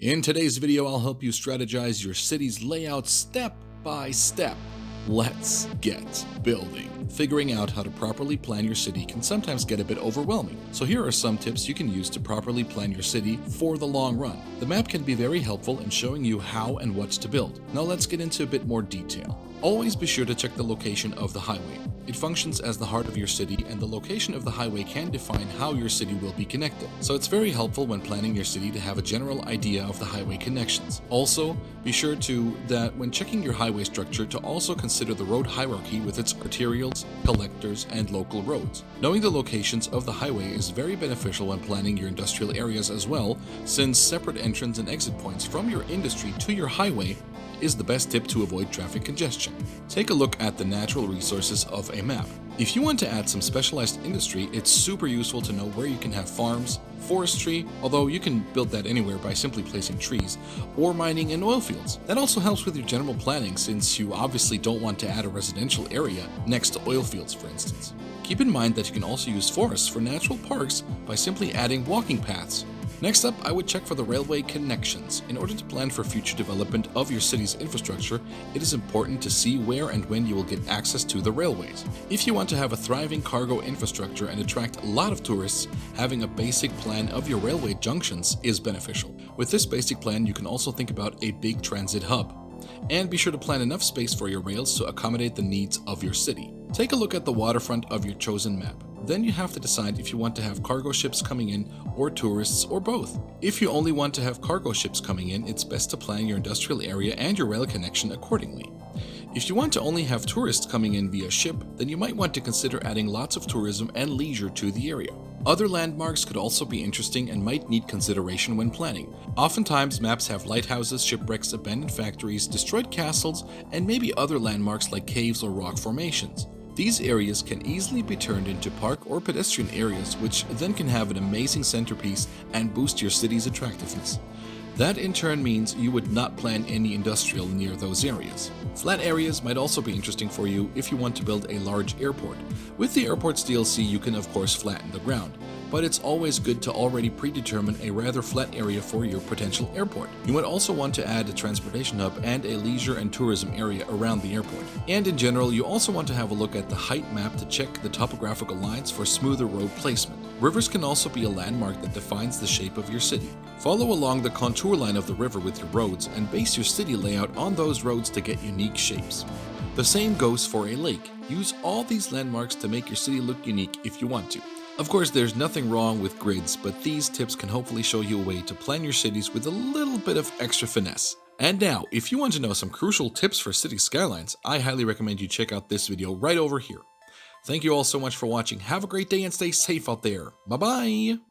In today's video, I'll help you strategize your city's layout step by step. Let's get building. Figuring out how to properly plan your city can sometimes get a bit overwhelming, so here are some tips you can use to properly plan your city for the long run. The map can be very helpful in showing you how and what to build. Now let's get into a bit more detail. Always be sure to check the location of the highway. It functions as the heart of your city, and the location of the highway can define how your city will be connected. So it's very helpful when planning your city to have a general idea of the highway connections. Also, be sure that when checking your highway structure to also consider the road hierarchy with its arterials, collectors, and local roads. Knowing the locations of the highway is very beneficial when planning your industrial areas as well, since separate entrance and exit points from your industry to your highway is the best tip to avoid traffic congestion. Take a look at the natural resources of a map. If you want to add some specialized industry, it's super useful to know where you can have farms, forestry, although you can build that anywhere by simply placing trees, or mining and oil fields. That also helps with your general planning, since you obviously don't want to add a residential area next to oil fields, for instance. Keep in mind that you can also use forests for natural parks by simply adding walking paths. Next up, I would check for the railway connections. In order to plan for future development of your city's infrastructure, it is important to see where and when you will get access to the railways. If you want to have a thriving cargo infrastructure and attract a lot of tourists, having a basic plan of your railway junctions is beneficial. With this basic plan, you can also think about a big transit hub. And be sure to plan enough space for your rails to accommodate the needs of your city. Take a look at the waterfront of your chosen map. Then you have to decide if you want to have cargo ships coming in or tourists or both. If you only want to have cargo ships coming in, it's best to plan your industrial area and your rail connection accordingly. If you want to only have tourists coming in via ship, then you might want to consider adding lots of tourism and leisure to the area. Other landmarks could also be interesting and might need consideration when planning. Oftentimes, maps have lighthouses, shipwrecks, abandoned factories, destroyed castles, and maybe other landmarks like caves or rock formations. These areas can easily be turned into park or pedestrian areas, which then can have an amazing centerpiece and boost your city's attractiveness. That in turn means you would not plan any industrial near those areas. Flat areas might also be interesting for you if you want to build a large airport. With the airport's DLC, you can of course flatten the ground, but it's always good to already predetermine a rather flat area for your potential airport. You might also want to add a transportation hub and a leisure and tourism area around the airport. And in general, you also want to have a look at the height map to check the topographical lines for smoother road placement. Rivers can also be a landmark that defines the shape of your city. Follow along the contour line of the river with your roads and base your city layout on those roads to get unique shapes. The same goes for a lake. Use all these landmarks to make your city look unique if you want to. Of course, there's nothing wrong with grids, but these tips can hopefully show you a way to plan your cities with a little bit of extra finesse. And now, if you want to know some crucial tips for city skylines, I highly recommend you check out this video right over here. Thank you all so much for watching. Have a great day and stay safe out there. Bye-bye!